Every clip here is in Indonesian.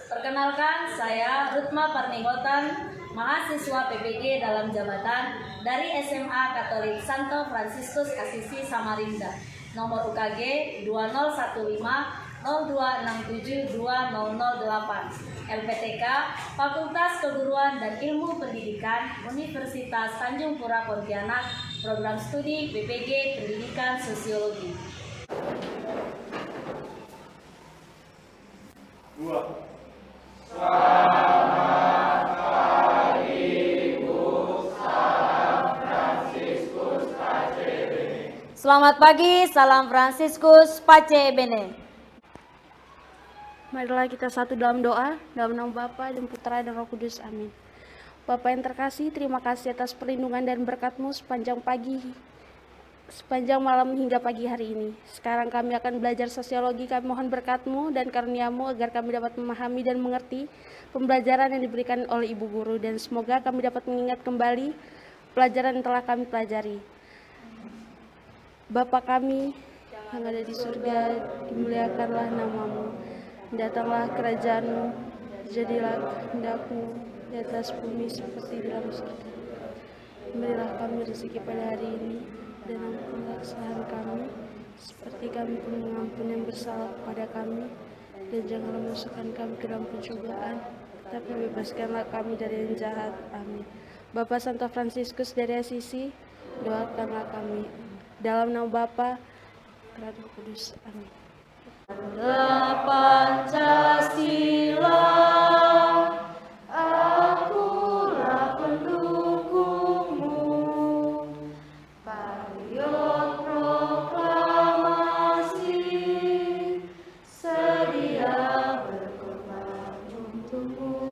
Perkenalkan, saya Rutma Parnigotan, mahasiswa PPG dalam jabatan dari SMA Katolik Santo Fransiskus Assisi Samarinda, nomor UKG 2015-0267-2008, LPTK Fakultas Keguruan dan Ilmu Pendidikan Universitas Tanjung Pura Pontianak, program studi PPG Pendidikan Sosiologi. Selamat pagi, Bu. Salam Fransiskus Pace Bene. Selamat pagi, salam Fransiskus Pace Bene. Marilah kita satu dalam doa, dalam nama Bapa dan Putra dan Roh Kudus. Amin. Bapa yang terkasih, terima kasih atas perlindungan dan berkat-Mu sepanjang malam hingga pagi hari ini. Sekarang kami akan belajar sosiologi. Kami mohon berkat-Mu dan karunia-Mu agar kami dapat memahami dan mengerti pembelajaran yang diberikan oleh Ibu Guru, dan semoga kami dapat mengingat kembali pelajaran yang telah kami pelajari. Bapa kami yang ada di surga, dimuliakanlah nama-Mu. Datanglah kerajaan-Mu, jadilah kehendak-Mu di atas bumi seperti di dalam surga. Berilah kami rezeki pada hari ini, dan ampunilah kesalahan kami, seperti kami pun mengampuni yang bersalah kepada kami. Dan janganlah masukkan kami ke dalam pencobaan, tapi bebaskanlah kami dari yang jahat. Amin. Bapa Santo Fransiskus dari Assisi, doakanlah kami. Dalam nama Bapa dan Roh Kudus. Amin. Pancasila, akulah pendukungmu. Pariot proklamasi, sedia berkorban untukmu.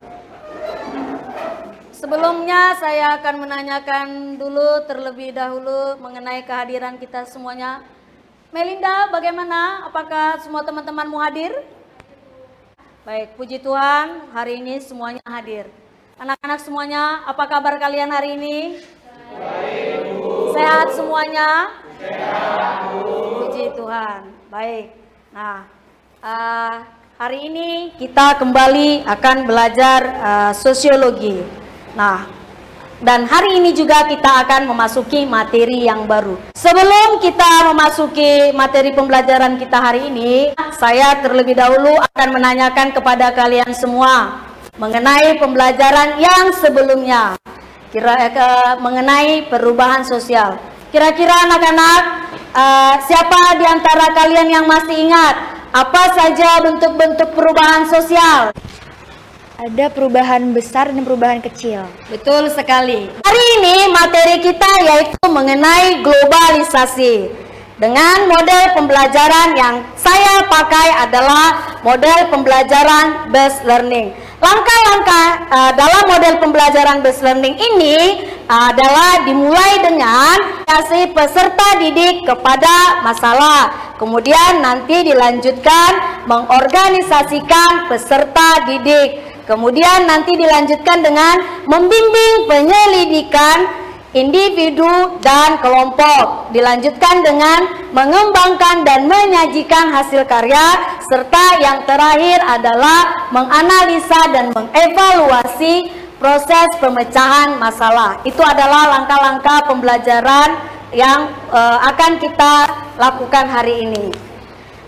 Sebelumnya saya akan menanyakan dulu terlebih dahulu mengenai kehadiran kita semuanya. Melinda, bagaimana? Apakah semua teman-temanmu hadir? Baik, puji Tuhan, hari ini semuanya hadir. Anak-anak semuanya, apa kabar kalian hari ini? Baik, Bu. Sehat semuanya? Sehat, Bu. Puji Tuhan. Baik. Nah, hari ini kita kembali akan belajar sosiologi. Nah, dan hari ini juga kita akan memasuki materi yang baru. Sebelum kita memasuki materi pembelajaran kita hari ini, saya terlebih dahulu akan menanyakan kepada kalian semua mengenai pembelajaran yang sebelumnya, mengenai perubahan sosial. Kira-kira anak-anak, siapa di antara kalian yang masih ingat apa saja bentuk-bentuk perubahan sosial? Ada perubahan besar dan perubahan kecil. Betul sekali. Hari ini materi kita yaitu mengenai globalisasi. Dengan model pembelajaran yang saya pakai adalah model pembelajaran based learning. Langkah-langkah dalam model pembelajaran based learning ini adalah dimulai dengan kasih peserta didik kepada masalah. Kemudian nanti dilanjutkan mengorganisasikan peserta didik. Kemudian nanti dilanjutkan dengan membimbing penyelidikan individu dan kelompok. Dilanjutkan dengan mengembangkan dan menyajikan hasil karya, serta yang terakhir adalah menganalisa dan mengevaluasi proses pemecahan masalah. Itu adalah langkah-langkah pembelajaran yang akan kita lakukan hari ini.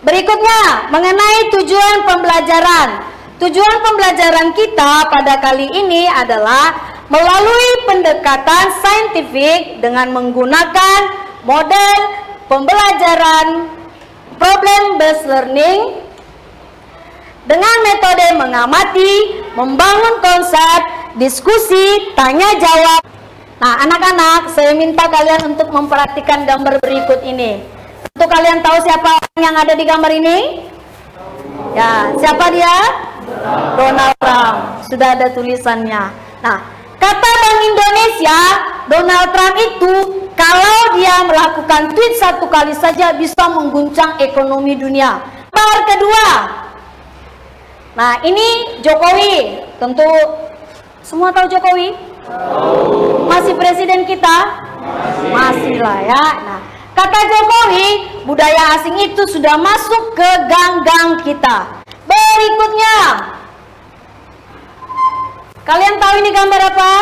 Berikutnya, mengenai tujuan pembelajaran. Tujuan pembelajaran kita pada kali ini adalah melalui pendekatan saintifik dengan menggunakan model pembelajaran problem based learning dengan metode mengamati, membangun konsep, diskusi, tanya jawab. Nah, anak-anak, saya minta kalian untuk memperhatikan gambar berikut ini. Untuk kalian tahu siapa yang ada di gambar ini? Ya, siapa dia? Donald Trump. Sudah ada tulisannya. Nah, kata Bank Indonesia, Donald Trump itu kalau dia melakukan tweet satu kali saja bisa mengguncang ekonomi dunia. Nomor kedua. Nah, ini Jokowi. Tentu semua tahu Jokowi? Masih presiden kita? Masih lah ya. Nah, kata Jokowi, budaya asing itu sudah masuk ke gang-gang kita. Berikutnya, Kalian tahu ini gambar apa?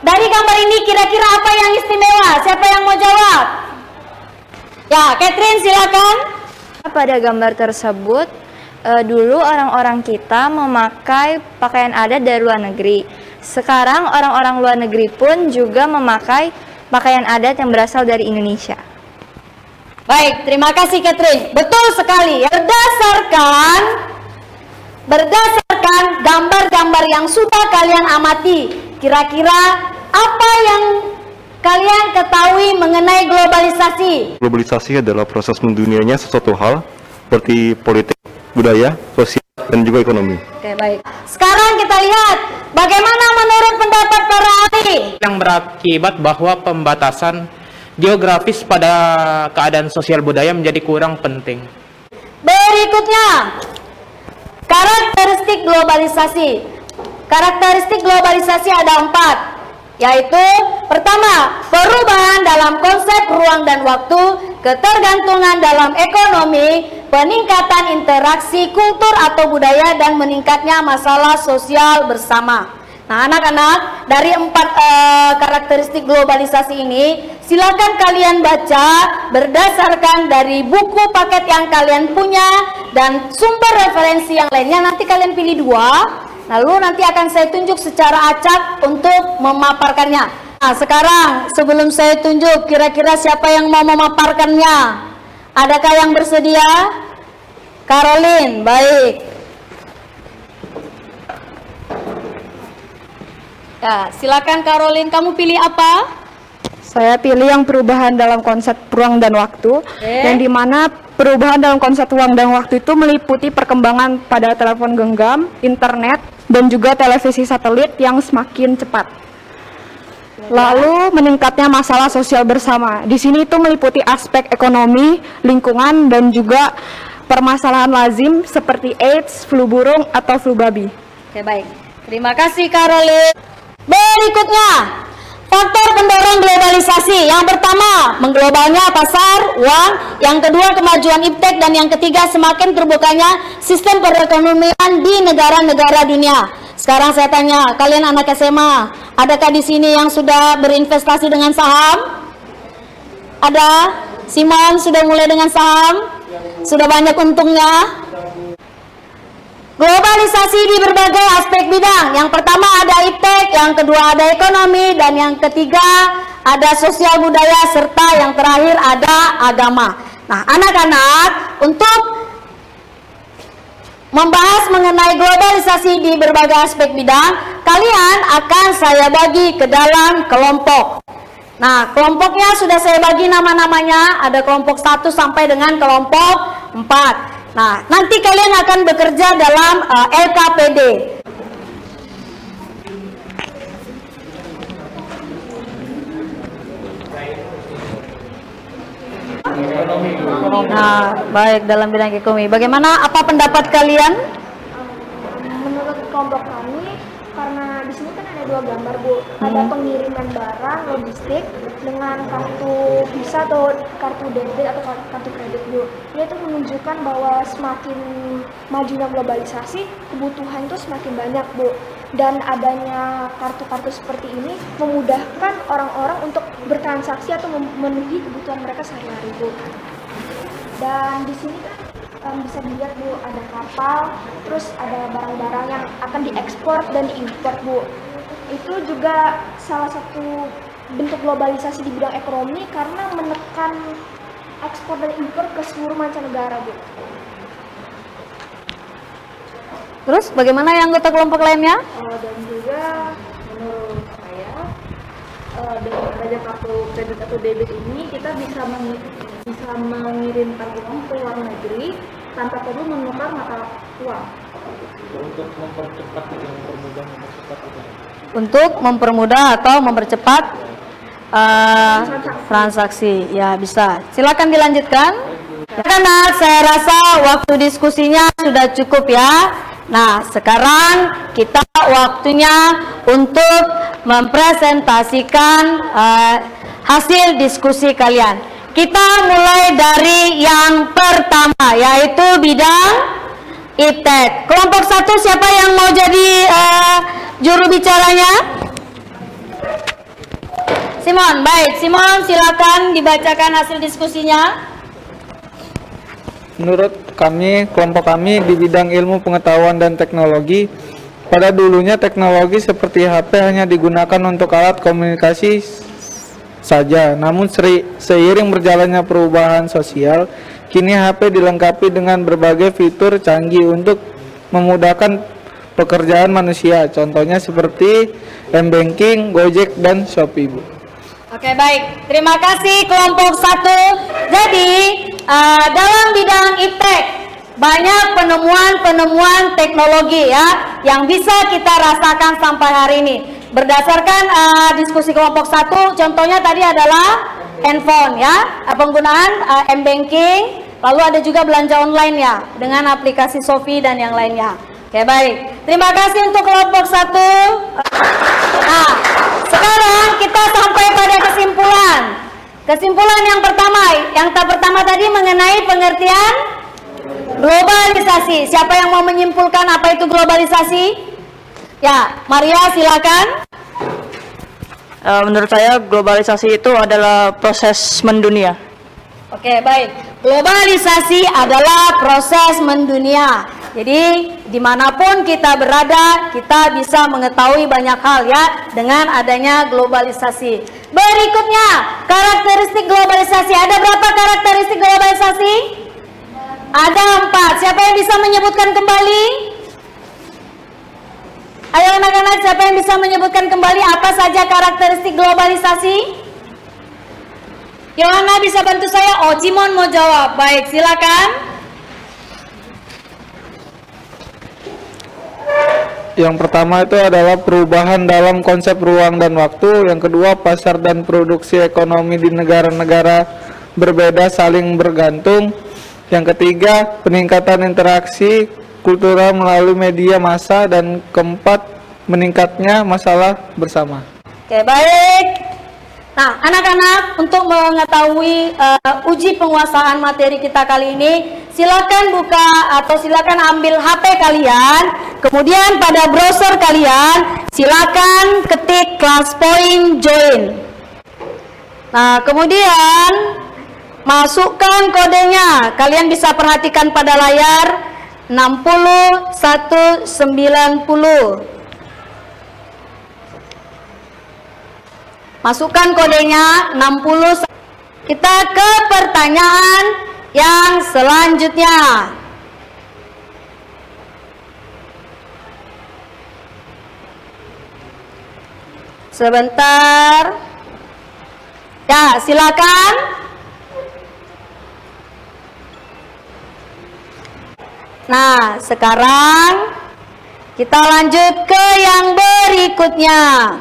Dari gambar ini kira-kira apa yang istimewa? Siapa yang mau jawab? Ya, Catherine silakan. Pada gambar tersebut, dulu orang-orang kita memakai pakaian adat dari luar negeri. Sekarang orang-orang luar negeri pun juga memakai pakaian adat yang berasal dari Indonesia. Baik, terima kasih Catherine. Betul sekali. Berdasarkan gambar-gambar yang sudah kalian amati, kira-kira apa yang kalian ketahui mengenai globalisasi? Globalisasi adalah proses mendunianya sesuatu hal seperti politik, budaya, sosial, dan juga ekonomi. Oke, baik. Sekarang kita lihat bagaimana menurut pendapat para ahli. Yang berakibat bahwa pembatasan geografis pada keadaan sosial budaya menjadi kurang penting. Berikutnya, karakteristik globalisasi. Karakteristik globalisasi ada 4, yaitu pertama, perubahan dalam konsep ruang dan waktu, ketergantungan dalam ekonomi, peningkatan interaksi kultur atau budaya, dan meningkatnya masalah sosial bersama. Nah, anak-anak, dari 4 karakteristik globalisasi ini, silakan kalian baca berdasarkan dari buku paket yang kalian punya dan sumber referensi yang lainnya. Nanti kalian pilih 2, lalu nanti akan saya tunjuk secara acak untuk memaparkannya. Nah, sekarang sebelum saya tunjuk, kira-kira siapa yang mau memaparkannya? Adakah yang bersedia? Caroline, baik. Ya, silakan Caroline, kamu pilih apa? Saya pilih yang perubahan dalam konsep ruang dan waktu, yang dimana perubahan dalam konsep ruang dan waktu itu meliputi perkembangan pada telepon genggam, internet, dan juga televisi satelit yang semakin cepat. Lalu meningkatnya masalah sosial bersama. Di sini itu meliputi aspek ekonomi, lingkungan, dan juga permasalahan lazim seperti AIDS, flu burung, atau flu babi. Oke, baik. Terima kasih Caroline. Berikutnya, faktor pendorong globalisasi. Yang pertama, mengglobalnya pasar uang. Yang kedua, kemajuan iptek. Dan yang ketiga, semakin terbukanya sistem perekonomian di negara-negara dunia. Sekarang saya tanya, kalian anak SMA, adakah di sini yang sudah berinvestasi dengan saham? Ada? Simon sudah mulai dengan saham? Sudah banyak untungnya? Globalisasi di berbagai aspek bidang. Yang pertama ada iptek, yang kedua ada ekonomi, dan yang ketiga ada sosial budaya, serta yang terakhir ada agama. Nah, anak-anak, untuk membahas mengenai globalisasi di berbagai aspek bidang, kalian akan saya bagi ke dalam kelompok. Nah, kelompoknya sudah saya bagi nama-namanya, ada kelompok 1 sampai dengan kelompok 4. Nah, nanti kalian akan bekerja dalam LKPD. Nah, baik, dalam bidang ekonomi. Bagaimana, apa pendapat kalian? Menurut kelompok kami, karena di sini kan ada 2 gambar, Bu. Ada pengiriman barang logistik dengan kartu Visa atau kartu debit atau kartu kredit, Bu. Dia itu menunjukkan bahwa semakin majunya globalisasi, kebutuhan itu semakin banyak, Bu. Dan adanya kartu-kartu seperti ini memudahkan orang-orang untuk bertransaksi atau memenuhi kebutuhan mereka sehari-hari, Bu. Dan di sini kan bisa dilihat, Bu, ada kapal, terus ada barang-barang yang akan diekspor dan diimpor, Bu. Itu juga salah satu bentuk globalisasi di bidang ekonomi karena menekan ekspor dan impor ke seluruh mancanegara, Bu. Terus bagaimana yang anggota kelompok lainnya? Dan juga menurut saya dengan adanya kartu kredit atau debit ini kita bisa mengirimkan uang ke luar negeri tanpa perlu menukar mata uang. Untuk mempercepat dan mempermudah Untuk mempermudah atau mempercepat transaksi. Ya, bisa. Silakan dilanjutkan. Karena saya rasa waktu diskusinya sudah cukup ya. Nah, sekarang kita waktunya untuk mempresentasikan hasil diskusi kalian. Kita mulai dari yang pertama, yaitu bidang IPTEK. Kelompok 1 siapa yang mau jadi juru bicaranya? Simon, baik. Simon, silakan dibacakan hasil diskusinya. Menurut kami, kelompok kami di bidang ilmu pengetahuan dan teknologi, pada dulunya teknologi seperti HP hanya digunakan untuk alat komunikasi saja. Namun seiring berjalannya perubahan sosial, kini HP dilengkapi dengan berbagai fitur canggih untuk memudahkan pekerjaan manusia. Contohnya seperti M-Banking, Gojek, dan Shopee, Bu. Oke, baik. Terima kasih kelompok 1. Jadi, dalam bidang IPTEK banyak penemuan-penemuan teknologi ya yang bisa kita rasakan sampai hari ini. Berdasarkan diskusi kelompok 1, contohnya tadi adalah handphone ya, penggunaan M-Banking, lalu ada juga belanja online ya dengan aplikasi Shopee dan yang lainnya. Oke, baik. Terima kasih untuk kelompok 1. Nah, sekarang kita sampai pada kesimpulan. Kesimpulan yang pertama tadi mengenai pengertian globalisasi. Siapa yang mau menyimpulkan apa itu globalisasi? Ya, Maria silakan. Menurut saya globalisasi itu adalah proses mendunia. Oke, baik. Globalisasi adalah proses mendunia. Jadi dimanapun kita berada, kita bisa mengetahui banyak hal ya dengan adanya globalisasi. Berikutnya, karakteristik globalisasi. Ada berapa karakteristik globalisasi? Ada 4. Siapa yang bisa menyebutkan kembali? Ayo anak-anak, siapa yang bisa menyebutkan kembali apa saja karakteristik globalisasi? Yohana bisa bantu saya? Oh, Cimon mau jawab. Baik, silakan. Yang pertama itu adalah perubahan dalam konsep ruang dan waktu. Yang kedua, pasar dan produksi ekonomi di negara-negara berbeda saling bergantung. Yang ketiga, peningkatan interaksi kultural melalui media massa. Dan keempat, meningkatnya masalah bersama. Oke, baik. Nah, anak-anak, untuk mengetahui uji penguasaan materi kita kali ini, silakan buka atau silakan ambil HP kalian, kemudian pada browser kalian silakan ketik class point join. Nah, kemudian masukkan kodenya. Kalian bisa perhatikan pada layar 60190. Masukkan kodenya 60. Kita ke pertanyaan yang selanjutnya. Sebentar. Ya, silakan. Nah, sekarang kita lanjut ke yang berikutnya.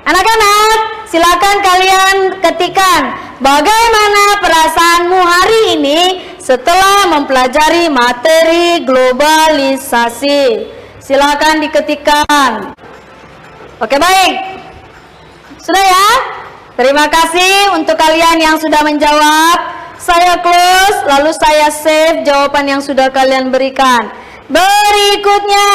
Anak-anak, silakan kalian ketikkan bagaimana perasaanmu hari ini setelah mempelajari materi globalisasi. Silakan diketikkan. Oke, baik. Sudah ya? Terima kasih untuk kalian yang sudah menjawab. Saya close, lalu saya save jawaban yang sudah kalian berikan. Berikutnya,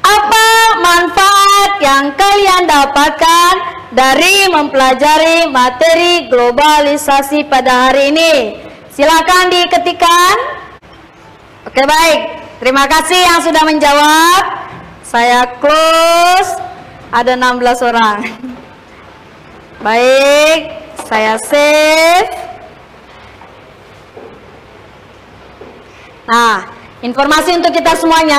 apa manfaat yang kalian dapatkan dari mempelajari materi globalisasi pada hari ini? Silakan diketikkan. Oke, baik. Terima kasih yang sudah menjawab. Saya close. Ada 16 orang. Baik, saya save. Nah, informasi untuk kita semuanya,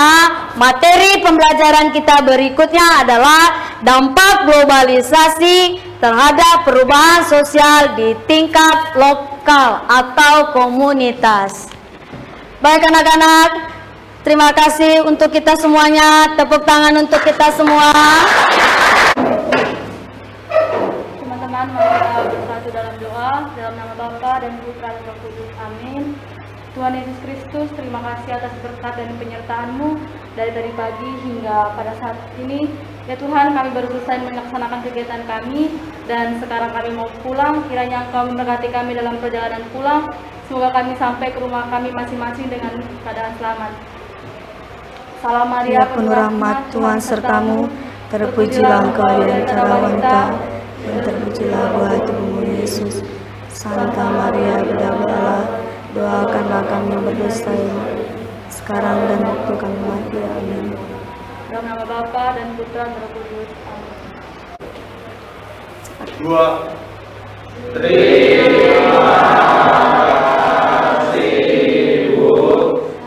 materi pembelajaran kita berikutnya adalah dampak globalisasi terhadap perubahan sosial di tingkat lokal atau komunitas. Baik anak-anak, terima kasih untuk kita semuanya. Tepuk tangan untuk kita semua. Teman-teman, mari kita bersatu dalam doa, dalam nama Bapa dan Putra dan Roh Kudus. Amin. Tuhan Yesus Kristus, terima kasih atas berkat dan penyertaan-Mu dari tadi pagi hingga pada saat ini. Ya Tuhan, kami baru selesai melaksanakan kegiatan kami Dan sekarang kami mau pulang, kiranya Engkau memberkati kami dalam perjalanan pulang. Semoga kami sampai ke rumah kami masing-masing dengan keadaan selamat. Salam Maria, penuh rahmat, Tuhan sertamu, terpujilah Engkau di antara wanita, dan terpujilah buah tubuhmu Yesus. Santa Maria, Bunda Allah, doakanlah kami yang berdosa ini, sekarang dan waktu kami mati. Amin. Dalam nama Bapa dan Putra dan Roh Kudus. Amin. Terima kasih Bu.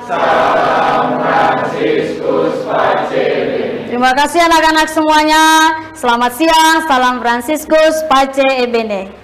Salam Fransiskus Pace. Terima kasih anak-anak semuanya. Selamat siang, salam Fransiskus Pace Ebene.